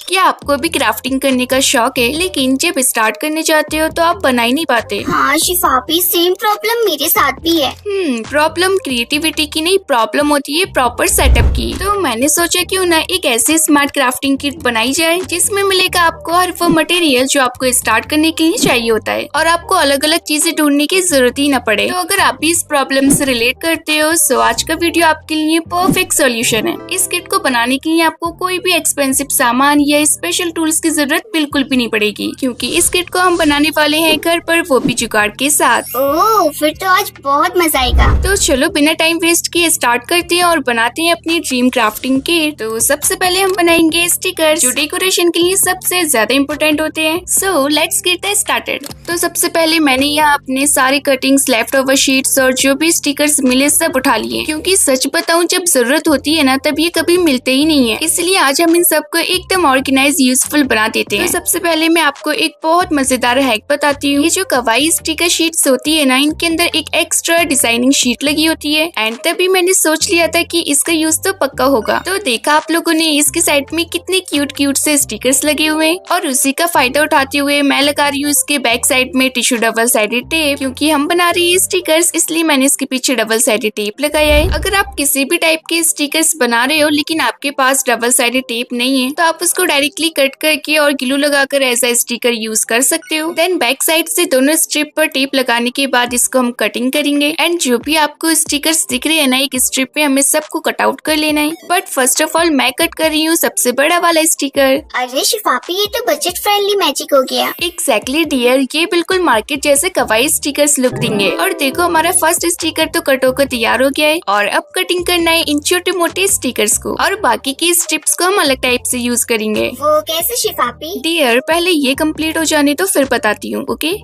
क्या आपको भी क्राफ्टिंग करने का शौक है, लेकिन जब स्टार्ट करने जाते हो तो आप बना ही नहीं पाते? हाँ शिफापी, सेम प्रॉब्लम मेरे साथ भी है। प्रॉब्लम क्रिएटिविटी की नहीं, प्रॉब्लम होती है प्रॉपर सेटअप की। तो मैंने सोचा क्यों ना एक ऐसी स्मार्ट क्राफ्टिंग किट बनाई जाए जिसमें मिलेगा आपको हर वो मटेरियल जो आपको स्टार्ट करने के लिए चाहिए होता है और आपको अलग अलग चीजें ढूंढने की जरूरत ही न पड़े। तो अगर आप भी इस प्रॉब्लम से रिलेट करते हो तो आज का वीडियो आपके लिए परफेक्ट सोल्यूशन है। इस किट को बनाने के लिए आपको कोई भी एक्सपेंसिव सामान या स्पेशल टूल्स की जरूरत बिल्कुल भी नहीं पड़ेगी, क्योंकि इस किट को हम बनाने वाले हैं घर पर, वो भी जुगाड़ के साथ। ओह, फिर तो आज बहुत मजा आएगा। तो चलो बिना टाइम वेस्ट किए स्टार्ट करते हैं और बनाते हैं अपनी ड्रीम क्राफ्टिंग किट। तो सबसे पहले हम बनाएंगे स्टिकर्स, जो डेकोरेशन के लिए सबसे ज्यादा इम्पोर्टेंट होते हैं। So let's get started. तो सबसे पहले मैंने यहाँ अपने सारे कटिंग्स, लेफ्ट ओवर शीट्स और जो भी स्टिकर्स मिले सब उठा लिए, क्योंकि सच बताऊं जब जरूरत होती है ना तब ये कभी मिलते ही नहीं है। इसलिए आज हम इन सबको एकदम ऑर्गेनाइज यूजफुल बना देते हैं। तो सबसे पहले मैं आपको एक बहुत मजेदार हैक बताती हूँ। ये जो कवाई स्टिकर शीट्स होती है ना, इनके अंदर एक एक्स्ट्रा डिजाइनिंग शीट लगी होती है एंड तभी मैंने सोच लिया था कि इसका यूज तो पक्का होगा। तो देखा आप लोगों ने इसके साइड में कितने क्यूट क्यूट से स्टिकर्स लगे हुए हैं और उसी का फायदा उठाते हुए मैं लगा रही हूँ इसके बैक साइड में टिश्यू डबल साइडेड टेप, क्योंकि हम बना रही है स्टिकर्स इसलिए मैंने इसके पीछे डबल साइडेड टेप लगाया है। अगर आप किसी भी टाइप के स्टिकर्स बना रहे हो लेकिन आपके पास डबल साइडेड टेप नहीं है तो आप उसको डायरेक्टली कट करके और ग्लू लगाकर ऐसा स्टिकर यूज कर सकते हो। देन बैक साइड से दोनों स्ट्रिप पर टेप लगाने के बाद इसको हम कटिंग करेंगे एंड जो भी आपको स्टिकर्स दिख रहे हैं ना, एक स्ट्रिप पे हमें सबको कट आउट कर लेना है। बट फर्स्ट ऑफ ऑल मैं कट कर रही हूँ सबसे बड़ा वाला स्टिकर। अरे शिफापी, ये तो बजट फ्रेंडली मैजिक हो गया। एग्जैक्टली डियर, ये बिल्कुल मार्केट जैसे कवाई स्टिकर्स लुक देंगे। और देखो हमारा फर्स्ट स्टिकर तो कट होकर तैयार हो गया है और अब कटिंग करना है इन छोटे मोटे स्टिकर्स को और बाकी की स्ट्रिप्स को हम अलग टाइप से यूज करेंगे। वो कैसे शिफापी? डियर पहले ये कंप्लीट हो जाने तो फिर बताती हूँ। ओके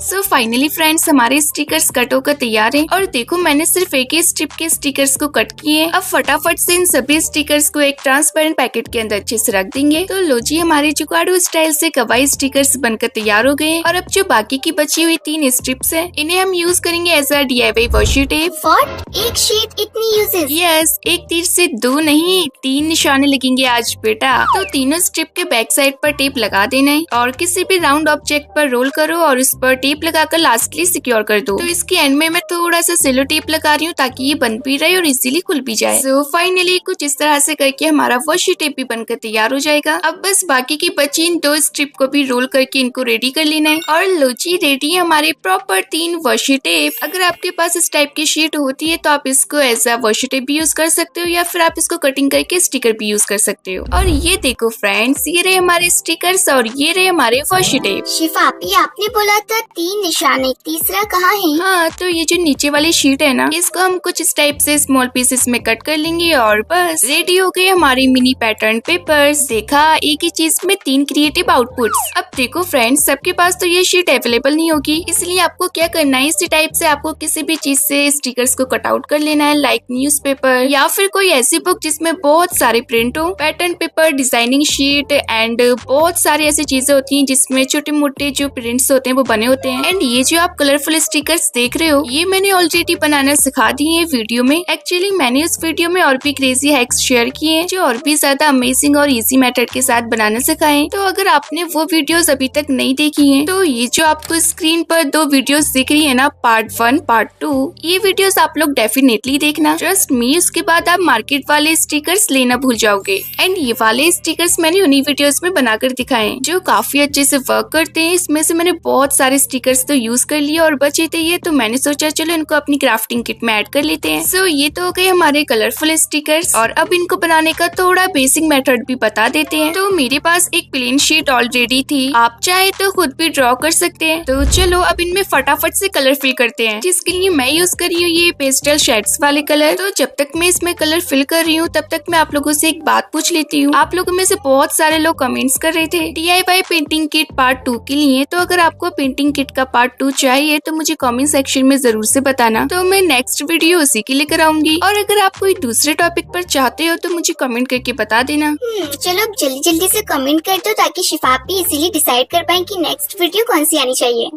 सो फाइनली फ्रेंड्स, हमारे स्टिकर्स कट होकर तैयार हैं और देखो मैंने सिर्फ एक ही स्ट्रिप के स्टिकर्स को कट किए। अब फटाफट से इन सभी स्टिकर्स को एक ट्रांसपेरेंट पैकेट के अंदर अच्छे से रख देंगे। तो लो जी, हमारे जुगाड़ू स्टाइल से कवाई स्टिकर्स बनकर तैयार हो गए। और अब जो बाकी की बची हुई 3 स्ट्रिप्स हैं, इन्हें हम यूज करेंगे as a DIY washi tape. What? एक शीट इतनी यूजेस? यस, एक तीर से 2 नहीं 3 निशाने लगेंगे आज बेटा। तो तीनों स्ट्रिप के बैक साइड पर टेप लगा देना है और किसी भी राउंड ऑब्जेक्ट पर रोल करो और उस पर टेप लगाकर लास्टली सिक्योर कर दो। तो इसके एंड में मैं थोड़ा सा सेलो टेप लगा रही हूँ ताकि ये बंद भी रहे और इजीली खुल भी जाए। सो फाइनली कुछ इस तरह से करके हमारा वॉशी टेप भी बनकर तैयार हो जाएगा। अब बस बाकी की बची इन 2 स्ट्रिप को भी रोल करके इनको रेडी कर लेना है और लो जी, रेडी है हमारे प्रॉपर 3 वॉशी टेप। अगर आपके पास इस टाइप की शीट होती है तो आप इसको एज अ वॉशी टेप भी यूज कर सकते हो या फिर आप इसको कटिंग करके स्टिकर भी यूज कर सकते हो। और ये देखो फ्रेंड्स, ये रहे हमारे स्टिकर्स और ये रहे हमारे वॉशी टेप। शिफापी, आपने बोला था 3 निशाने, तीसरा कहाँ है? हाँ, तो ये जो नीचे वाली शीट है ना, इसको हम कुछ इस टाइप से स्मॉल पीसेस में कट कर लेंगे और बस रेडी हो गए हमारे मिनी पैटर्न पेपर्स। देखा, एक ही चीज में 3 क्रिएटिव आउटपुट्स। अब देखो फ्रेंड्स, सबके पास तो ये शीट अवेलेबल नहीं होगी, इसलिए आपको क्या करना है, इसी टाइप से आपको किसी भी चीज से स्टिकर्स को कट आउट कर लेना है, लाइक न्यूज़पेपर या फिर कोई ऐसी बुक जिसमें बहुत सारे प्रिंट हो। Pattern paper, designing sheet and बहुत सारी ऐसी चीजें होती हैं जिसमें छोटे मोटे जो प्रिंट्स होते हैं वो बने होते हैं। एंड ये जो आप कलरफुल स्टिकर्स देख रहे हो, ये मैंने ऑलरेडी बनाना सिखा दी है वीडियो में। एक्चुअली मैंने उस वीडियो में और भी क्रेजी हैक्स शेयर किए हैं जो और भी ज्यादा अमेजिंग और इजी मेथड के साथ बनाना सिखाए। तो अगर आपने वो वीडियोस अभी तक नहीं देखी हैं, तो ये जो आपको स्क्रीन पर 2 वीडियोस दिख रही है ना, पार्ट 1 पार्ट 2, ये वीडियोस आप लोग डेफिनेटली देखना, ट्रस्ट मी। उसके बाद आप मार्केट वाले स्टिकर्स लेना भूल जाओगे। एंड ये वाले स्टिकर्स मैंने उन्हीं वीडियोस में बनाकर दिखाए जो काफी अच्छे से वर्क करते हैं। इसमें से मैंने बहुत सारे स्टिकर्स तो यूज कर लिए और बचे थे ये, तो मैंने सोचा चलो इनको अपनी क्राफ्टिंग किट में ऐड कर लेते हैं। सो ये तो हो गए हमारे कलरफुल स्टिकर्स और अब इनको बनाने का थोड़ा बेसिक मेथड भी बता देते हैं। तो मेरे पास एक प्लेन शीट ऑलरेडी थी, आप चाहे तो खुद भी ड्रॉ कर सकते हैं। तो चलो अब इनमें फटाफट से कलर फिल करते हैं, जिसके लिए मैं यूज कर रही हूँ ये पेस्टल शेड्स वाले कलर। तो जब तक मैं इसमें कलर फिल कर रही हूँ तब तक मैं आप लोगों से एक बात पूछ लेती हूँ। आप लोगों में से बहुत सारे लोग कमेंट्स कर रहे थे DIY पेंटिंग किट पार्ट 2 के लिए, तो अगर आपको पेंटिंग किट का पार्ट 2 चाहिए तो मुझे कमेंट सेक्शन में जरूर से बताना, तो मैं नेक्स्ट वीडियो उसी के लेकर आऊंगी। और अगर आप कोई दूसरे टॉपिक पर चाहते हो तो मुझे कमेंट करके बता देना। चलो अब जल्दी जल्दी से कमेंट कर दो ताकि शिफापी इजीली डिसाइड कर पाए कि नेक्स्ट वीडियो कौन सी आनी चाहिए।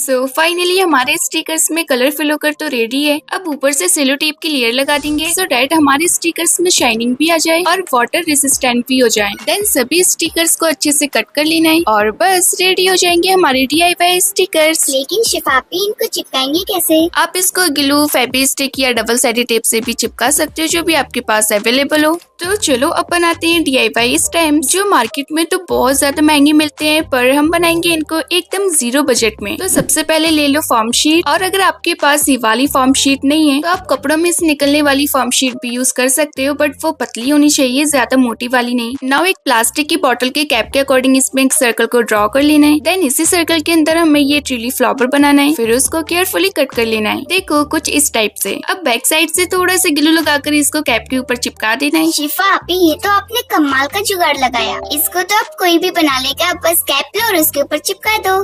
सो फाइनली हमारे स्टिकर्स में कलर फिल होकर तो रेडी है। अब ऊपर से सेलो टेप की लेयर लगा देंगे सो डैट हमारे स्टिकर्स में शाइनिंग भी आ जाए और वाटर रेसिस्टेंट भी हो जाए। देन सभी स्टिकर्स को अच्छे से कट कर लेना है और बस रेडी हो जाएंगे हमारे DIY स्टिकर्स। लेकिन शिफापी इनको चिपकाएंगे कैसे? आप इसको ग्लू, फेविस्टिक या डबल साइडेड टेप से भी चिपका सकते हो, जो भी आपके पास अवेलेबल हो। तो चलो अब बनाते हैं DIY स्टैम्प, जो मार्केट में तो बहुत ज्यादा महंगे मिलते हैं, पर हम बनाएंगे इनको एकदम 0 बजट में। तो सबसे पहले ले लो फॉर्म शीट, और अगर आपके पास ये वाली फॉर्म शीट नहीं है तो आप कपड़ों में से निकलने वाली फॉर्म शीट भी यूज कर सकते हो, बट वो पतली होनी चाहिए, ज्यादा मोटी वाली नहीं। नाउ एक प्लास्टिक की बोतल के कैप के अकॉर्डिंग इसमें एक सर्कल को ड्रॉ कर लेना है। देन इसी सर्कल के अंदर हमें ये ट्रिली फ्लावर बनाना है, फिर उसको केयरफुली कट कर लेना है। देखो कुछ इस टाइप से। अब बैक साइड से थोड़ा सा ग्लू लगाकर इसको कैप के ऊपर चिपका देना है। शिफापी ये तो आपने कमाल का जुगाड़ लगाया। इसको तो अब कोई भी बना लेगा, अब बस कैप लो और उसके ऊपर चिपका दो।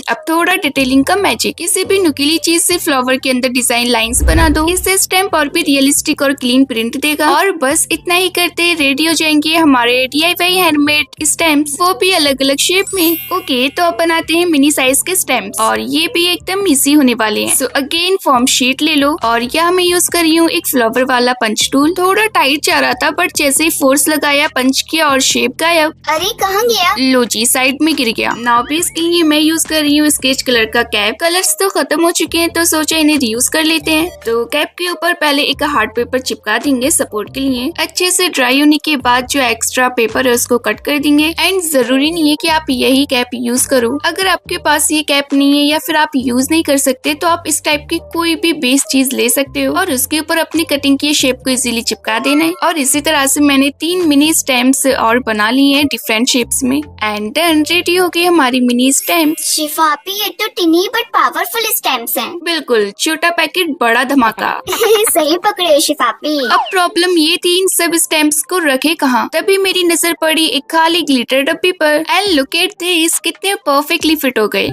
अब थोड़ा डिटेलिंग का मैजिक। किसी भी नुकीली चीज से फ्लावर के अंदर डिजाइन लाइंस बना दो, इससे स्टैम्प और भी रियलिस्टिक और क्लीन प्रिंट देगा। और बस इतना ही करते रेडी हो जाएंगे हमारे DIY हैंडमेड स्टैम्प्स, वो भी अलग अलग शेप में। ओके, तो अब बनाते हैं मिनी साइज के स्टैम्प्स, और ये भी एकदम इजी होने वाले हैं। सो अगेन फॉर्म शीट ले लो, और यहाँ मैं यूज कर रही हूँ एक फ्लावर वाला पंच टूल। थोड़ा टाइट जा रहा था, बट जैसे ही फोर्स लगाया, पंच किया और शेप गायब। अरे कहाँ गया? लो जी, साइड में गिर गया। नाउ भी इसके लिए मैं यूज कर रही हूँ स्केच कलर का कैप। कलर्स तो खत्म हो चुके हैं, तो सोचा इन्हें रीयूज कर लेते हैं। तो कैप के ऊपर पहले एक हार्ड पेपर चिपका देंगे सपोर्ट के लिए। अच्छे से ड्राई होने के बाद जो एक्स्ट्रा पेपर है उसको कट कर देंगे। एंड जरूरी नहीं है कि आप यही कैप यूज करो, अगर आपके पास ये कैप नहीं है या फिर आप यूज नहीं कर सकते तो आप इस टाइप की कोई भी बेस चीज ले सकते हो, और उसके ऊपर अपनी कटिंग की शेप को इजीली चिपका देना है। और इसी तरह से मैंने 3 मिनी स्टैम्प्स और बना ली हैं डिफरेंट शेप्स में। एंड देन रेडी हो गई हमारी मिनी स्टैम्प। शिफापी ये तो टिनी बट पावरफुल स्टैम्प्स हैं। बिल्कुल, छोटा पैकेट बड़ा धमाका। सही पकड़े हो शिफापी। अब प्रॉब्लम ये थी इन सब स्टैम्प्स को रखे कहाँ, तभी मेरी नजर पड़ी एक खाली ग्लिटर डब्बी पर। एंड लुक एट दिस, कितने परफेक्टली फिट हो गए।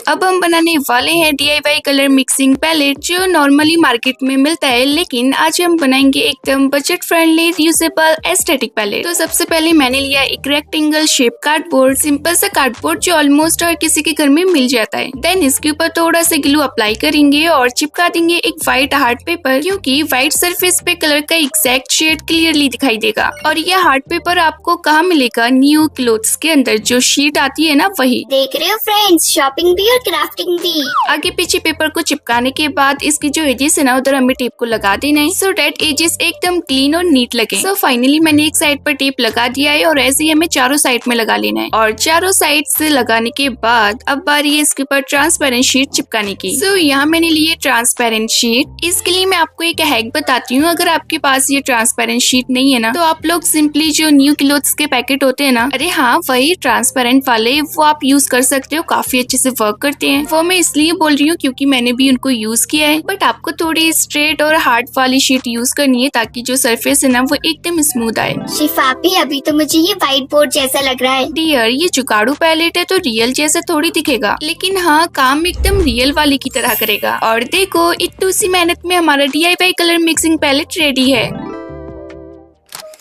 अब हम बनाने वाले हैं DIY कलर मिक्सिंग पैलेट, जो नॉर्मली मार्केट में मिलता है, लेकिन आज हम बनाएंगे एकदम budget friendly reusable aesthetic palette. तो सबसे पहले मैंने लिया एक रेक्टेंगल शेप कार्डबोर्ड, सिंपल सा कार्डबोर्ड जो ऑलमोस्ट हर किसी के घर में मिल जाता है। देन इसके ऊपर थोड़ा सा ग्लू अप्लाई करेंगे और चिपका देंगे एक व्हाइट हार्ड पेपर, क्योंकि व्हाइट सरफेस पे कलर का एग्जैक्ट शेड क्लियरली दिखाई देगा। और यह हार्ड पेपर आपको कहाँ मिलेगा? न्यू क्लोथ्स के अंदर जो शीट आती है ना, वही। देख रहे हो फ्रेंड्स, शॉपिंग भी और क्राफ्टिंग भी। आगे पीछे पेपर को चिपकाने के बाद इसकी जो एजेस है ना, उधर हमें टेप को लगा देना है, सो डेट एजेस एकदम क्लीन और नीट लगे। सो फाइनली मैंने एक साइड पर टेप लगा दिया है, और ऐसे ही हमें चारों साइड में लगा लेना है। और चारों साइड से लगाने के बाद अब बारी है इसके ऊपर ट्रांसपेरेंट शीट चिपकाने की। सो यहाँ मैंने लिए ट्रांसपेरेंट शीट। इसके लिए मैं आपको एक हैक बताती हूँ। अगर आपके पास ये ट्रांसपेरेंट शीट नहीं है ना, तो आप लोग सिंपली जो न्यू क्लोथ्स के पैकेट होते हैं ना, अरे हाँ वही ट्रांसपेरेंट वाले, वो आप यूज कर सकते हो, काफी अच्छे से वर्क करते हैं। वो मैं इसलिए बोल रही हूँ क्योंकि मैंने भी उनको यूज किया है। बट आपको थोड़ी स्ट्रेट और हार्ड वाली शीट यूज करनी है, ताकि जो सरफेस है ना वो एकदम स्मूथ आए। शिफापी अभी तो मुझे ये व्हाइट बोर्ड जैसा लग रहा है। डियर, ये जुगाड़ू पैलेट है तो रियल जैसा थोड़ी दिखेगा, लेकिन हाँ काम एकदम रियल वाली की तरह करेगा। और देखो, इतनी सी मेहनत में हमारा DIY colour mixing palette ready है।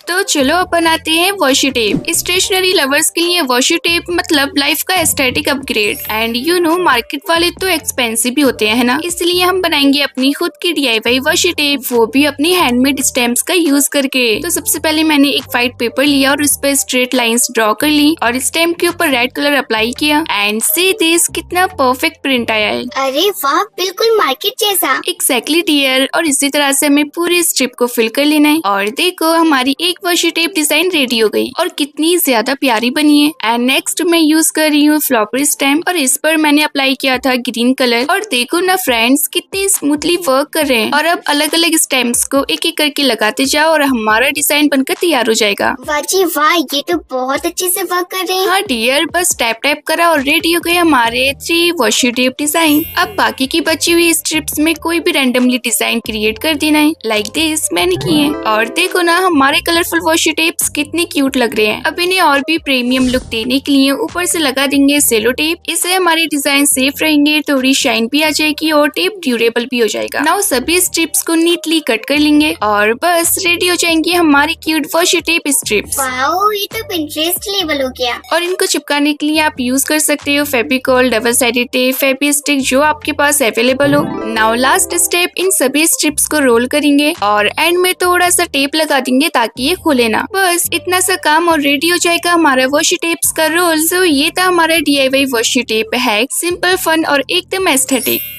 तो चलो अब बनाते हैं वॉशी टेप। स्टेशनरी लवर्स के लिए वॉशी टेप मतलब लाइफ का aesthetic upgrade. And you know, market वाले तो एक्सपेंसिव भी होते हैं, है ना, इसलिए हम बनाएंगे अपनी खुद की DIY वॉशी टेप, वो भी अपनी हैंडमेड स्टैम्प्स का यूज करके। तो सबसे पहले मैंने एक व्हाइट पेपर लिया और उस पर स्ट्रेट लाइंस ड्रॉ कर ली, और स्टैम्प के ऊपर रेड कलर अप्लाई किया। एंड सी दिस, कितना परफेक्ट प्रिंट आया है। अरे वाह, बिल्कुल मार्केट जैसा। Exactly dear. और इसी तरह से हमें पूरी स्ट्रिप को फिल कर लेना है। और देखो, हमारी एक वॉशी टेप डिजाइन रेडी हो गई, और कितनी ज्यादा प्यारी बनी है। एंड नेक्स्ट मैं यूज कर रही हूँ फ्लॉपर स्टैम्प, और इस पर मैंने अप्लाई किया था ग्रीन कलर। और देखो ना फ्रेंड्स, कितनी स्मूथली वर्क कर रहे हैं। और अब अलग अलग स्टैम्प्स को एक एक करके लगाते जाओ, और हमारा डिजाइन बनकर तैयार हो जाएगा। वाह जी वाह, ये तो बहुत अच्छे से वर्क कर रहे हैं। हाँ डियर, बस टैप टैप करा और रेडी हो गए हमारे 3 वॉशी टेप डिजाइन। अब बाकी की बची हुई स्ट्रिप्स में कोई भी रैंडमली डिजाइन क्रिएट कर देना है, लाइक दिस मैंने किए। और देखो ना, हमारे कलर कलरफुल वॉशी टेप्स कितने क्यूट लग रहे हैं। अब इन्हें और भी प्रीमियम लुक देने के लिए ऊपर से लगा देंगे सेलो टेप। इससे हमारे डिजाइन सेफ रहेंगे, थोड़ी शाइन भी आ जाएगी और टेप ड्यूरेबल भी हो जाएगा। नाउ सभी स्ट्रिप्स को नीटली कट कर लेंगे और बस रेडी हो जाएंगे हमारी cute washi tape strips. Wow, ये तो पिंटरेस्ट लेवल हो गया। और इनको चिपकाने के लिए आप यूज कर सकते हो Fevicol, double sided tape, Fevistik, जो आपके पास अवेलेबल हो। नाउ लास्ट स्टेप, इन सभी स्ट्रिप्स को रोल करेंगे और एंड में थोड़ा सा टेप लगा देंगे ताकि ये खुले ना। बस इतना सा काम और रेडी हो जाएगा हमारा वॉशी टेप्स का रोल। सो ये था हमारा DIY washi tape hack, simple, fun और एकदम एस्थेटिक।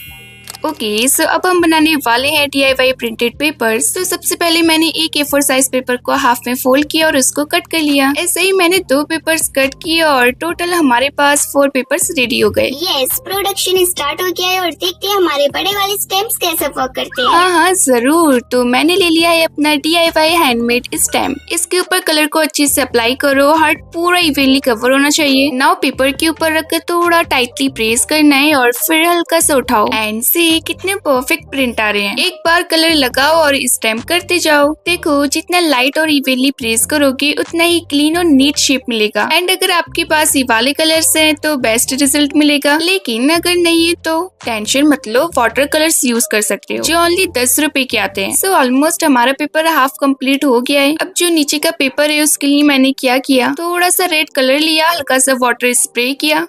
ओके, सो अब हम बनाने वाले हैं DIY प्रिंटेड पेपर्स। तो सबसे पहले मैंने एक A4 साइज पेपर को हाफ में फोल्ड किया और उसको कट कर लिया। ऐसे ही मैंने 2 पेपर्स कट किए और टोटल हमारे पास 4 पेपर्स रेडी हो गए। यस, प्रोडक्शन स्टार्ट हो गया है और देखते हैं हमारे बड़े वाले स्टैम्प्स कैसे वर्क करते हैं। हाँ जरूर। तो मैंने ले लिया है अपना DIY हैंडमेड स्टैम्प। इसके ऊपर कलर को अच्छे से अप्लाई करो, हार्ट पूरा इवनली कवर होना चाहिए। नाउ पेपर के ऊपर रखकर थोड़ा टाइटली प्रेस करना है और फिर हल्का सा उठाओ एंड सी कितने परफेक्ट प्रिंट आ रहे हैं। एक बार कलर लगाओ और स्टैम्प करते जाओ। देखो जितना लाइट और इवनली प्रेस करोगे उतना ही क्लीन और नीट शेप मिलेगा। एंड अगर आपके पास ये वाले कलर्स हैं तो बेस्ट रिजल्ट मिलेगा, लेकिन अगर नहीं है तो टेंशन मत लो, वाटर कलर्स यूज कर सकते हो जो ओनली 10 रुपए के आते हैं। सो ऑलमोस्ट हमारा पेपर हाफ कंप्लीट हो गया है। अब जो नीचे का पेपर है उसके लिए मैंने क्या किया, थोड़ा सा रेड कलर लिया, हल्का सा वाटर स्प्रे किया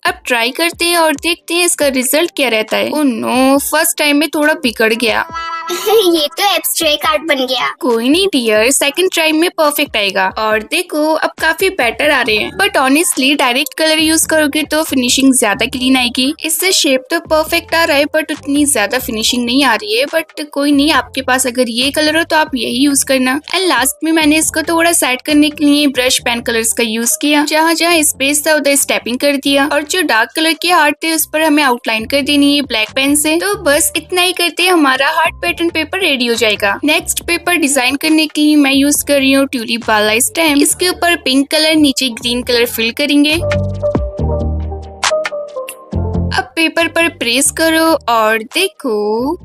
अब ट्राई करते हैं और देखते हैं इसका रिजल्ट क्या रहता है। ओह नो, फर्स्ट टाइम में थोड़ा बिगड़ गया। ये तो एब्स्ट्रैक्ट आर्ट बन गया। कोई नहीं डियर, सेकंड ट्राई में परफेक्ट आएगा। और देखो अब काफी बेटर आ रहे हैं। But honestly direct colour use करोगे तो फिनिशिंग ज्यादा क्लीन आएगी। इससे शेप तो परफेक्ट आ रहा है बट उतनी ज्यादा फिनिशिंग नहीं आ रही है। बट कोई नहीं, आपके पास अगर ये कलर हो तो आप यही यूज करना। एंड लास्ट में मैंने इसको थोड़ा सेट करने के लिए ब्रश पेन कलर्स का यूज किया। जहाँ जहाँ स्पेस था उधर स्टेपिंग कर दिया और जो डार्क कलर के हार्ट थे उस पर हमें आउटलाइन कर देनी है ब्लैक पेन से। तो बस इतना ही करते हमारा हार्ट पैटर्न पेपर रेडी हो जाएगा। नेक्स्ट पेपर डिजाइन करने के लिए मैं यूज कर रही हूँ ट्यूलिप वाला स्टैम्प। इसके ऊपर पिंक कलर, नीचे ग्रीन कलर फिल करेंगे। अब पेपर पर प्रेस करो और देखो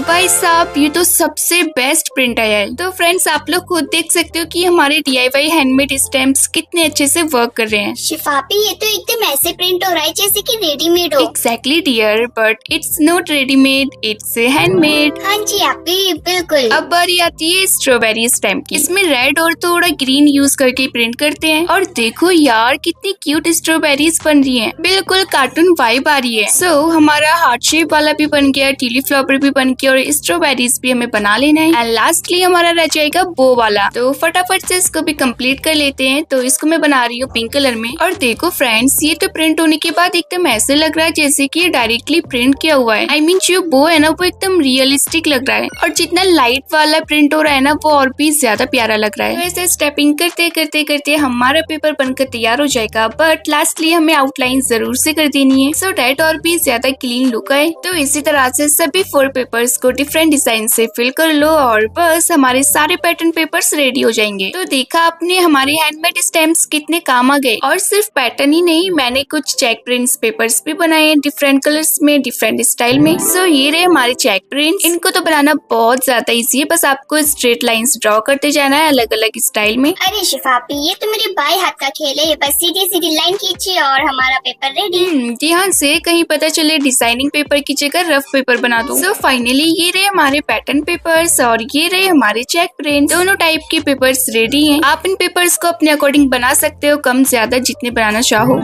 भाई साहब, ये तो सबसे बेस्ट प्रिंट आया है। तो फ्रेंड्स आप लोग खुद देख सकते हो कि हमारे DIY हैंडमेड स्टैम्प्स कितने अच्छे से वर्क कर रहे हैं। शिफापी, ये तो एकदम ऐसे प्रिंट हो रहा है जैसे कि रेडीमेड हो। Exactly dear, but it's not readymade, it's handmade. हाँ जी आपी, बिल्कुल। अब बारी आती है स्ट्रॉबेरी स्टैम्प की। इसमें रेड और थोड़ा ग्रीन यूज करके प्रिंट करते हैं। और देखो यार कितनी क्यूट स्ट्रॉबेरीज बन रही हैं, बिल्कुल कार्टून वाइब आ रही है। सो हमारा हार्ट शेप वाला भी बन गया, ट्यूलिप फ्लावर भी बन के और स्ट्रॉबेरीज भी हमें बना लेना है। एंड लास्टली हमारा रह जाएगा बो वाला। तो फटाफट से इसको भी कंप्लीट कर लेते हैं। तो इसको मैं बना रही हूँ पिंक कलर में। और देखो फ्रेंड्स, ये तो प्रिंट होने के बाद एकदम ऐसे लग रहा है जैसे कि ये डायरेक्टली प्रिंट किया हुआ है। आई मीन जो बो है ना वो एकदम रियलिस्टिक लग रहा है और जितना लाइट वाला प्रिंट हो रहा है ना वो और भी ज्यादा प्यारा लग रहा है। तो ऐसे स्टेपिंग करते करते करते हमारा पेपर बनकर तैयार हो जाएगा। बट लास्टली हमें आउटलाइन जरूर से कर देनी है सो डैट और भी ज्यादा क्लीन लुक आए। तो इसी तरह से सभी 4 पेपर्स को डिफरेंट डिजाइन से फिल कर लो और बस हमारे सारे पैटर्न पेपर्स रेडी हो जाएंगे। तो देखा आपने हमारे हैंडमेड स्टैम्प्स कितने काम आ गए। और सिर्फ पैटर्न ही नहीं, मैंने कुछ चेक प्रिंट्स पेपर्स भी बनाए डिफरेंट कलर्स में, डिफरेंट स्टाइल में। सो ये रहे हमारे चेक प्रिंट्स। इनको तो बनाना बहुत ज्यादा इजी है, बस आपको स्ट्रेट लाइंस ड्रॉ करते जाना है अलग अलग स्टाइल में। अरे शिफापी, ये तो मेरे बाएं हाथ का खेल है। बस सीधी सीधी लाइन खींची और हमारा पेपर रेडी। ध्यान से कहीं पता चले डिजाइनिंग पेपर की जगह रफ पेपर बना दो। सो फाइनली ये रहे हमारे पैटर्न पेपर्स और ये रहे हमारे चेक प्रिंट। दोनों टाइप के पेपर्स रेडी हैं। आप इन पेपर्स को अपने अकॉर्डिंग बना सकते हो, कम ज्यादा जितने बनाना चाहो।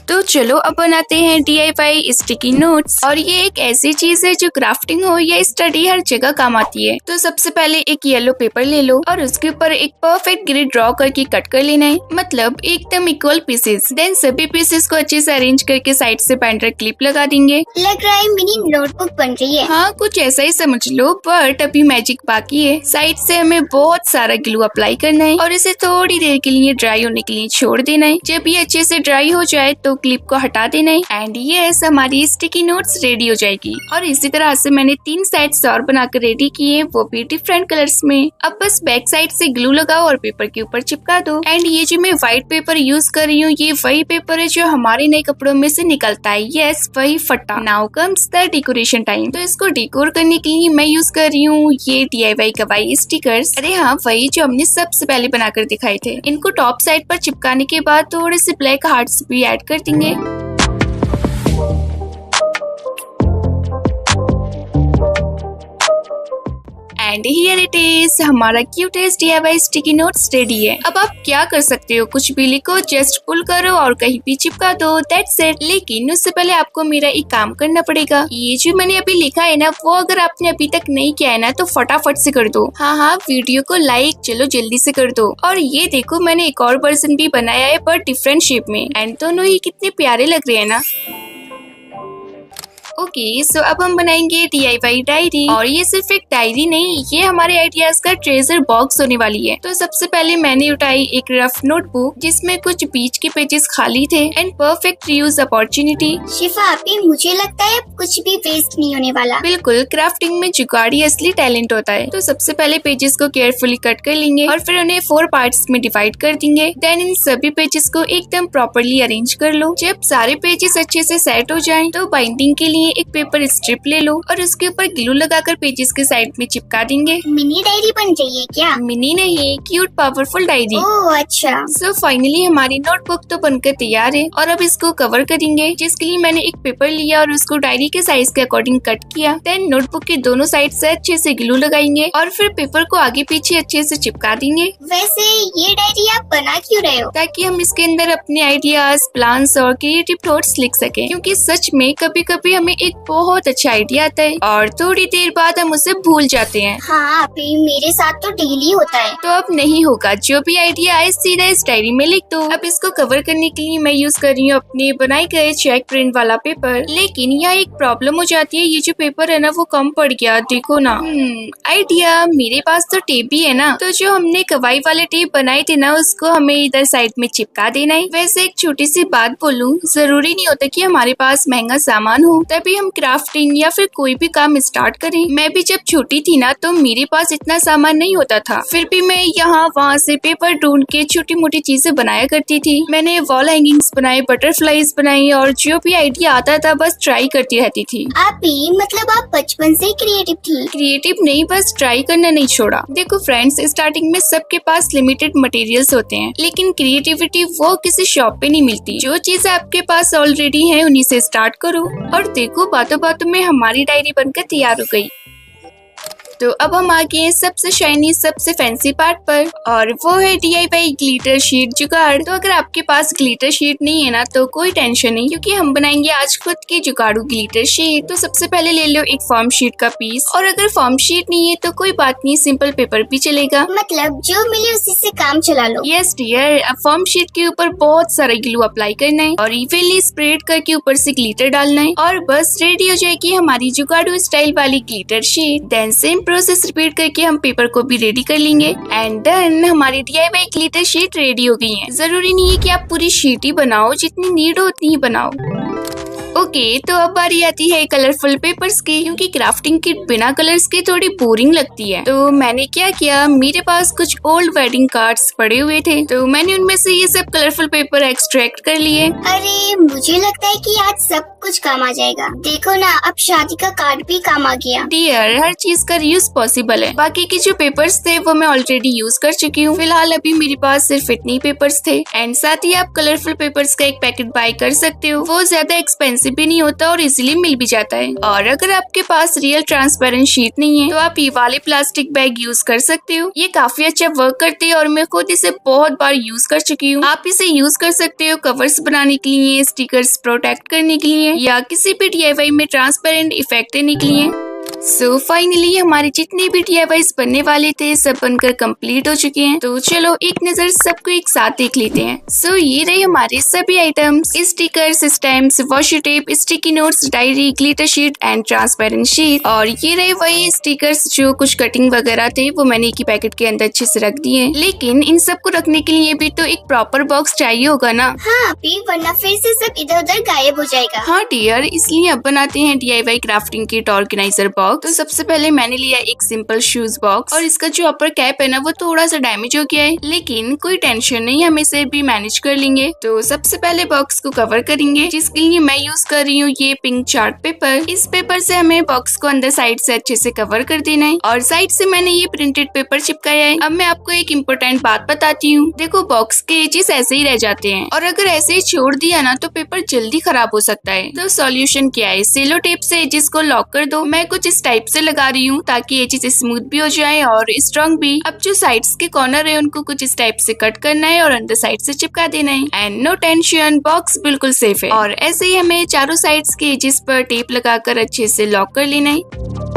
तो चलो अब बनाते हैं DIY स्टिकी नोट्स। और ये एक ऐसी चीज है जो क्राफ्टिंग हो या स्टडी हर जगह काम आती है। तो सबसे पहले एक येलो पेपर ले लो और उसके ऊपर एक परफेक्ट ग्रिड ड्रॉ करके कट कर लेना है, मतलब एकदम इक्वल पीसेस। देन सभी पीसेस को अच्छे से अरेंज करके साइड से बाइंडर क्लिप लगा देंगे। लग रहा है मिनी नोटबुक बन रही है। हाँ कुछ ऐसा ही समझ लो, बट अभी मैजिक बाकी है। साइड से हमें बहुत सारा ग्लू अप्लाई करना है और इसे थोड़ी देर के लिए ड्राई होने के लिए छोड़ देना है। जब ये अच्छे से ड्राई हो जाए तो क्लिप क्लिप को हटा देना है एंड यस हमारी स्टिकी नोट्स रेडी हो जाएगी। और इसी तरह से मैंने 3 साइड्स और बनाकर रेडी किए, वो भी डिफरेंट कलर्स में। अब बस बैक साइड से ग्लू लगाओ और पेपर के ऊपर चिपका दो। एंड ये जो मैं व्हाइट पेपर यूज कर रही हूँ, ये वही पेपर है जो हमारे नए कपड़ों में से निकलता है। यस वही फटा। Now comes the decoration time. तो इसको डेकोर करने के लिए मैं यूज कर रही हूँ ये DIY कवाई स्टिकर्स। अरे हाँ, वही जो हमने सबसे पहले बनाकर दिखाए थे। इनको टॉप साइड पर चिपकाने के बाद थोड़े से ब्लैक हार्ट्स भी ऐड कर देंगे। एंड हियर इट इज, हमारा cutest DIY sticky notes ready है। अब आप क्या कर सकते हो, कुछ भी लिखो, जस्ट पुल करो और कहीं भी चिपका दो, दैट्स इट। लेकिन उससे पहले आपको मेरा एक काम करना पड़ेगा। ये जो मैंने अभी लिखा है ना, वो अगर आपने अभी तक नहीं किया है ना तो फटाफट से कर दो। हाँ, वीडियो को लाइक चलो जल्दी से कर दो। और ये देखो मैंने एक और वर्जन भी बनाया है पर डिफरेंट शेप में, एंड दोनों ही कितने प्यारे लग रहे हैं ना। ओके, सो अब हम बनाएंगे DIY डायरी। और ये सिर्फ एक डायरी नहीं, ये हमारे आइडियाज का ट्रेजर बॉक्स होने वाली है। तो सबसे पहले मैंने उठाई एक रफ नोटबुक जिसमें कुछ बीच के पेजेस खाली थे एंड परफेक्ट रीयूज अपॉर्चुनिटी। शिफा आपी, मुझे लगता है अब कुछ भी वेस्ट नहीं होने वाला। बिल्कुल, क्राफ्टिंग में जुगाड़ी असली टैलेंट होता है। तो सबसे पहले पेजेस को केयरफुली कट कर लेंगे और फिर उन्हें 4 पार्ट्स में डिवाइड कर देंगे। देन इन सभी पेजेस को एकदम प्रॉपर्ली अरेंज कर लो। जब सारे पेजेस अच्छे से सेट हो जाएं, तो बाइंडिंग के लिए एक पेपर स्ट्रिप ले लो और उसके ऊपर ग्लू लगाकर पेजेस के साइड में चिपका देंगे। मिनी डायरी बन रही है क्या? मिनी नहीं, क्यूट पावरफुल डायरी। ओह अच्छा। सो फाइनली हमारी नोटबुक तो बनकर तैयार है और अब इसको कवर करेंगे, जिसके लिए मैंने एक पेपर लिया और उसको डायरी के साइज के अकॉर्डिंग कट किया। देन नोटबुक के दोनों साइड से अच्छे से ग्लू लगाएंगे और फिर पेपर को आगे पीछे अच्छे से चिपका देंगे। वैसे ये डायरी आप बना क्यों रहे हो? ताकि हम इसके अंदर अपने आइडियाज, प्लान्स और क्रिएटिव थॉट्स लिख सकें। क्योंकि सच में कभी कभी हमें एक बहुत अच्छा आइडिया आता है और थोड़ी देर बाद हम उसे भूल जाते हैं। हाँ अभी मेरे साथ तो डेली होता है। तो अब नहीं होगा, जो भी आइडिया आए सीधा इस डायरी में लिख दो। अब इसको कवर करने के लिए मैं यूज कर रही हूँ अपने बनाए गए चेक प्रिंट वाला पेपर। लेकिन यहाँ एक प्रॉब्लम हो जाती है, ये जो पेपर है ना वो कम पड़ गया, देखो ना। आइडिया, मेरे पास तो टेप भी है ना, तो जो हमने कवाई वाले टेप बनाए थे ना उसको हमें इधर साइड में चिपका देना है। वैसे एक छोटी सी बात बोलूं, जरूरी नहीं होता कि हमारे पास महंगा सामान हो तभी हम क्राफ्टिंग या फिर कोई भी काम स्टार्ट करें। मैं भी जब छोटी थी ना तो मेरे पास इतना सामान नहीं होता था, फिर भी मैं यहाँ वहाँ से पेपर ढूंढ के छोटी मोटी चीजें बनाया करती थी। मैंने वॉल हैंगिंग्स बनाए, बटरफ्लाईज बनाई और जो भी आइडिया आता था बस ट्राई करती रहती थी। आप भी मतलब आप बचपन से क्रिएटिव थी? क्रिएटिव नहीं, बस ट्राई करना नहीं छोड़ा। देखो फ्रेंड्स, स्टार्टिंग में सबके पास लिमिटेड मटेरियल्स होते हैं, लेकिन क्रिएटिविटी वो किसी शॉप पे नहीं मिलती। जो चीजें आपके पास ऑलरेडी है उन्हीं से स्टार्ट करो। और देखो बातों बातों में हमारी डायरी बनकर तैयार हो गई। तो अब हम आ गए हैं सबसे शाइनी, सबसे फैंसी पार्ट पर, और वो है DIY ग्लिटर शीट जुगाड़। तो अगर आपके पास ग्लिटर शीट नहीं है ना तो कोई टेंशन नहीं, क्योंकि हम बनाएंगे आज खुद की जुगाड़ू ग्लिटर शीट। तो सबसे पहले ले लो एक फॉर्म शीट का पीस, और अगर फॉर्म शीट नहीं है तो कोई बात नहीं, सिंपल पेपर भी चलेगा। मतलब जो मिले उसी से काम चला लो। यस डियर, अब फॉर्म शीट के ऊपर बहुत सारा ग्लू अप्लाई करना है और इवनली स्प्रेड करके ऊपर से ग्लिटर डालना है और बस रेडी हो जाएगी हमारी जुगाड़ू स्टाइल वाली glitter sheet. Then same process repeat करके हम पेपर को भी रेडी कर लेंगे एंड देन हमारी DIY ग्लिटर शीट रेडी हो गई है। जरूरी नहीं है कि आप पूरी शीट ही बनाओ, जितनी नीड हो उतनी ही बनाओ। ओके, तो अब बारी आती है कलरफुल पेपर्स की, क्योंकि क्राफ्टिंग किट बिना कलर्स के थोड़ी बोरिंग लगती है। तो मैंने क्या किया, मेरे पास कुछ ओल्ड वेडिंग कार्ड्स पड़े हुए थे, तो मैंने उनमें से ये सब कलरफुल पेपर एक्सट्रैक्ट कर लिए। अरे मुझे लगता है कि आज सब कुछ काम आ जाएगा। देखो ना, अब शादी का कार्ड भी काम आ गया। डियर, हर चीज का यूज पॉसिबल है। बाकी के जो पेपर्स थे वो मैं ऑलरेडी यूज कर चुकी हूँ। फिलहाल अभी मेरे पास सिर्फ इतने पेपर्स थे एंड साथ ही आप कलरफुल पेपर्स का एक पैकेट बाय कर सकते हो। वो ज्यादा एक्सपेंसिव भी नहीं होता और इजीली मिल भी जाता है। और अगर आपके पास रियल ट्रांसपेरेंट शीट नहीं है तो आप ये वाले प्लास्टिक बैग यूज कर सकते हो। ये काफी अच्छा वर्क करते हैं और मैं खुद इसे बहुत बार यूज कर चुकी हूँ। आप इसे यूज कर सकते हो कवर्स बनाने के लिए, स्टिकर्स प्रोटेक्ट करने के लिए या किसी भी DIY में ट्रांसपेरेंट इफेक्ट देने के लिए। सो फाइनली हमारे जितने भी DIYs बनने वाले थे सब बनकर कंप्लीट हो चुके हैं। तो चलो एक नजर सबको एक साथ देख लेते हैं। सो ये रहे हमारे सभी items, stickers, stamps, washi tape, sticky notes, diary, glitter sheet and transparent sheet. और ये रहे वही स्टिकर्स जो कुछ कटिंग वगैरह थे वो मैंने एक ही पैकेट के अंदर अच्छे से रख दिए। लेकिन इन सबको रखने के लिए भी तो एक प्रॉपर बॉक्स चाहिए होगा ना। हाँ अभी, वरना फिर से सब इधर उधर गायब हो जाएगा। हाँ डियर, इसलिए अब बनाते हैं DIY crafting kit organiser box. तो सबसे पहले मैंने लिया एक सिंपल शूज बॉक्स और इसका जो अपर कैप है ना वो थोड़ा सा डैमेज हो गया है, लेकिन कोई टेंशन नहीं, हम इसे भी मैनेज कर लेंगे। तो सबसे पहले बॉक्स को कवर करेंगे, जिसके लिए मैं यूज कर रही हूँ ये पिंक चार्ट पेपर। इस पेपर से हमें बॉक्स को अंदर साइड से अच्छे से कवर कर देना है और साइड से मैंने ये प्रिंटेड पेपर चिपकाया है। अब मैं आपको एक इम्पोर्टेंट बात बताती हूँ। देखो बॉक्स के एजेस ऐसे ही रह जाते हैं और अगर ऐसे ही छोड़ दिया ना तो पेपर जल्दी खराब हो सकता है। तो सॉल्यूशन क्या है, सेलो टेप से एजेस को लॉक कर दो। मैं कुछ इस टाइप से लगा रही हूँ ताकि एजेस स्मूथ भी हो जाए और स्ट्रॉन्ग भी। अब जो साइड्स के कॉर्नर है उनको कुछ इस टाइप से कट करना है और अंदर साइड से चिपका देना है। एंड नो टेंशन, बॉक्स बिल्कुल सेफ है। और ऐसे ही हमें चारों साइड्स के एजेस पर टेप लगाकर अच्छे से लॉक कर लेना है।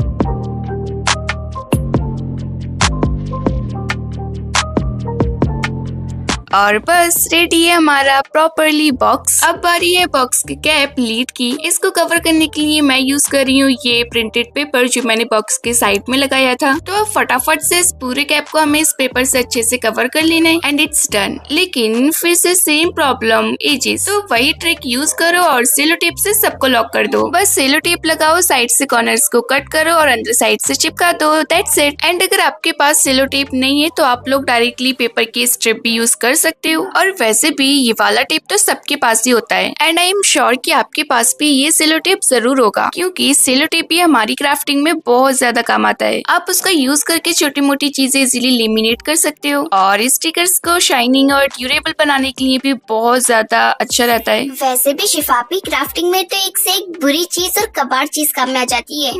और बस रेडी है हमारा प्रॉपरली बॉक्स। अब बारी है बॉक्स के कैप लीड की। इसको कवर करने के लिए मैं यूज कर रही हूँ ये प्रिंटेड पेपर जो मैंने बॉक्स के साइड में लगाया था। तो अब फटाफट से इस पूरे कैप को हमें इस पेपर से अच्छे से कवर कर लेना है एंड इट्स डन। लेकिन फिर से सेम प्रॉब्लम, एजेस। तो वही ट्रिक यूज करो और सेलो टेप से सबको लॉक कर दो। बस सेलो टेप लगाओ, साइड से कॉर्नर्स को कट करो और अंदर साइड से चिपका दो, दैट्स इट। एंड अगर आपके पास सेलो टेप नहीं है तो आप लोग डायरेक्टली पेपर की स्ट्रिप भी यूज कर सकते हो। और वैसे भी ये वाला टेप तो सबके पास ही होता है एंड आई एम श्योर कि आपके पास भी ये सेलो टेप जरूर होगा, क्योंकि सेलो टेप ही हमारी क्राफ्टिंग में बहुत ज्यादा काम आता है। आप उसका यूज करके छोटी मोटी चीजें इजीली लेमिनेट कर सकते हो और स्टिकर्स को शाइनिंग और ड्यूरेबल बनाने के लिए भी बहुत ज्यादा अच्छा रहता है। वैसे भी शिफापी, क्राफ्टिंग में तो एक से एक बुरी चीज और कबाड़ चीज काम में आ जाती है।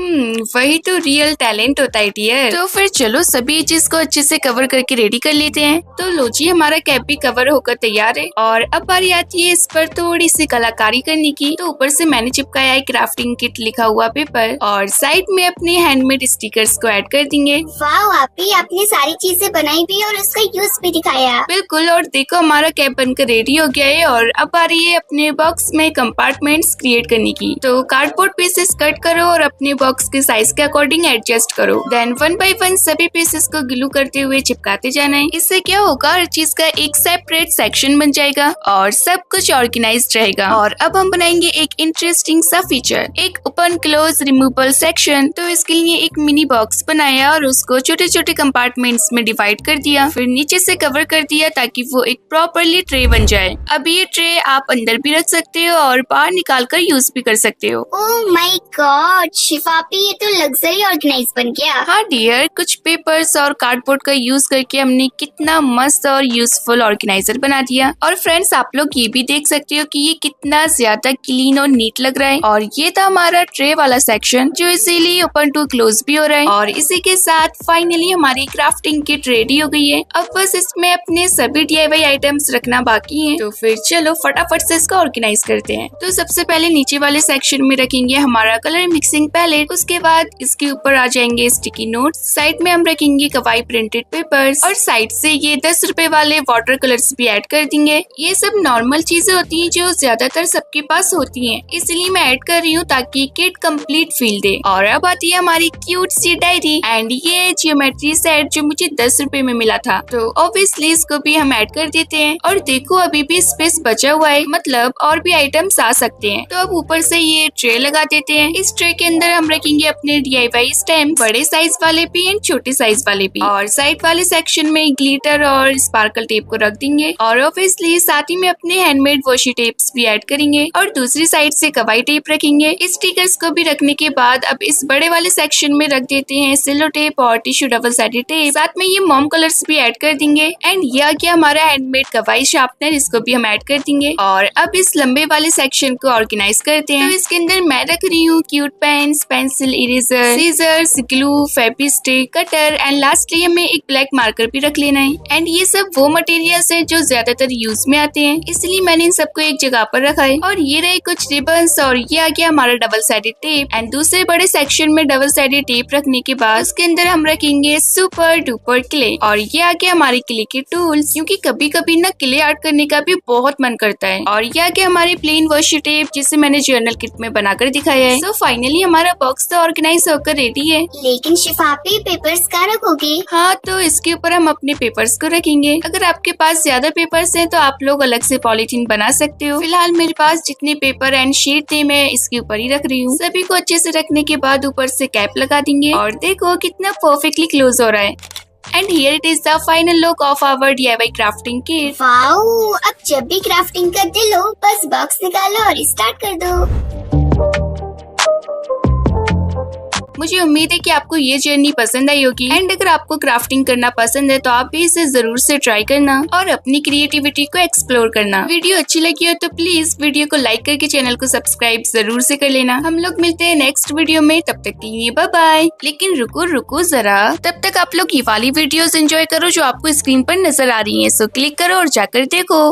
वही तो रियल टैलेंट होता है डियर। तो फिर चलो सभी चीज को अच्छे से कवर करके रेडी कर लेते हैं। तो लो जी, हमारा कैप भी कवर होकर तैयार है और अब बारी आती है इस पर थोड़ी सी कलाकारी करने की। तो ऊपर से मैंने चिपकाया है क्राफ्टिंग किट लिखा हुआ पेपर और साइड में अपने हैंडमेड स्टिकर्स को ऐड कर देंगे। वाह आपी, आपने सारी चीजें बनाई भी और उसका यूज भी दिखाया। बिल्कुल, और देखो हमारा कैप बनकर रेडी हो गया है और अब आ रही है अपने बॉक्स में कंपार्टमेंट्स क्रिएट करने की। तो कार्डबोर्ड पीसेस कट करो और अपने बॉक्स के साइज के अकॉर्डिंग एडजस्ट करो। देन 1 बाय 1 सभी पीसेस को ग्लू करते हुए चिपकाते जाना है। इससे क्या होगा, हर चीज का एक सेपरेट सेक्शन बन जाएगा और सब कुछ ऑर्गेनाइज्ड रहेगा। और अब हम बनाएंगे एक इंटरेस्टिंग सा फीचर, एक ओपन क्लोज रिमूवेबल सेक्शन। तो इसके लिए एक मिनी बॉक्स बनाया और उसको छोटे छोटे कंपार्टमेंट्स में डिवाइड कर दिया, फिर नीचे से कवर कर दिया ताकि वो एक प्रॉपरली ट्रे बन जाए। अब ये ट्रे आप अंदर भी रख सकते हो और बाहर निकाल कर यूज भी कर सकते हो। ओह माय गॉड शिफापी, ये तो लग्जरी ऑर्गेनाइज बन गया। हाँ डियर, कुछ पेपर्स और कार्डबोर्ड का यूज करके हमने कितना मस्त और यूजफुल ऑर्गेनाइजर बना दिया। और फ्रेंड्स आप लोग ये भी देख सकते हो कि ये कितना ज्यादा क्लीन और नीट लग रहा है। और ये था हमारा ट्रे वाला सेक्शन जो इसीलिए ओपन टू क्लोज भी हो रहा है। और इसी के साथ फाइनली हमारी क्राफ्टिंग किट रेडी हो गई है। अब बस इसमें अपने सभी DIY आइटम्स रखना बाकी है। तो फिर चलो फटाफट से इसका ऑर्गेनाइज करते हैं। तो सबसे पहले नीचे वाले सेक्शन में रखेंगे हमारा कलर मिक्सिंग पैलेट। उसके बाद इसके ऊपर आ जाएंगे स्टिकी नोट्स। साइड में हम रखेंगे कवाई प्रिंटेड पेपर्स और साइड से ये 10 रुपए वाले वाटर कलर्स भी ऐड कर देंगे। ये सब नॉर्मल चीजें होती हैं जो ज्यादातर सबके पास होती हैं, इसलिए मैं ऐड कर रही हूँ ताकि किट कंप्लीट फील दे। और अब आती है हमारी क्यूट सी डायरी एंड ये जियोमेट्री सेट जो मुझे 10 रुपए में मिला था। तो ऑब्वियसली इसको भी हम ऐड कर देते हैं। और देखो अभी भी स्पेस बचा हुआ है, मतलब और भी आइटम्स आ सकते हैं। तो अब ऊपर से ये ट्रे लगा देते हैं। इस ट्रे के अंदर हम रखेंगे अपने DIY स्टैम्प, बड़े साइज वाले भी एंड छोटे साइज वाले भी। और साइड वाले सेक्शन में ग्लिटर और स्पार्कल टेप को रख देंगे और ऑब्वियसली साथ ही में अपने हैंडमेड वॉशी टेप्स भी ऐड करेंगे और दूसरी साइड से कवाई टेप रखेंगे। स्टिकर्स को भी रखने के बाद अब इस बड़े वाले सेक्शन में रख देते हैं सेलो टेप और टिश्यू डबल साइडेड टेप। साथ में ये मॉम कलर्स भी ऐड कर देंगे एंड यह क्या हमारा हैंडमेड कवाई शार्पनर, इसको भी हम ऐड कर देंगे। और अब इस लंबे वाले सेक्शन को ऑर्गेनाइज करते हैं। तो इसके अंदर मैं रख रही हूँ cute pens, pencil, eraser, scissors, glue, Fevistick, cutter and lastly हमें एक ब्लैक मार्कर भी रख लेना है। एंड ये सब वो मटेरियल मटेरियल्स हैं जो ज्यादातर यूज में आते हैं, इसलिए मैंने इन सबको एक जगह पर रखा है। और ये रहे कुछ रिबन्स और ये आ गया हमारा डबल साइडेड टेप। एंड दूसरे बड़े सेक्शन में डबल साइडेड टेप रखने के बाद उसके अंदर हम रखेंगे सुपर डुपर क्ले। और ये आ गया हमारे क्ले के टूल्स, क्योंकि कभी कभी ना क्ले आर्ट करने का भी बहुत मन करता है। और ये आ गया हमारे प्लेन वाशी टेप, जिसे मैंने जर्नल किट में बनाकर दिखाया है। सो फाइनली हमारा बॉक्स तो ऑर्गेनाइज होकर रेडी है। लेकिन शिफाफी पेपर्स कहाँ रखोगे? हाँ, तो इसके ऊपर हम अपने पेपर्स को रखेंगे। अगर आपके पास ज्यादा पेपर्स हैं तो आप लोग अलग से पॉलीथीन बना सकते हो। फिलहाल मेरे पास जितने पेपर एंड शीट थे मैं इसके ऊपर ही रख रही हूँ। सभी को अच्छे से रखने के बाद ऊपर से कैप लगा देंगे और देखो कितना परफेक्टली क्लोज हो रहा है। And here it is the final look of our DIY crafting kit. Wow, अब जब भी क्राफ्टिंग का दिल हो बस बॉक्स निकालो और स्टार्ट कर दो। मुझे उम्मीद है कि आपको ये जर्नी पसंद आई होगी। एंड अगर आपको क्राफ्टिंग करना पसंद है तो आप भी इसे जरूर से ट्राई करना और अपनी क्रिएटिविटी को एक्सप्लोर करना। वीडियो अच्छी लगी हो तो प्लीज वीडियो को लाइक करके चैनल को सब्सक्राइब जरूर से कर लेना। हम लोग मिलते हैं नेक्स्ट वीडियो में, तब तक के लिए बाय बाय। लेकिन रुको जरा, तब तक आप लोग ये वाली वीडियोस एंजॉय करो जो आपको स्क्रीन पर नजर आ रही है। सो क्लिक करो और जाकर देखो।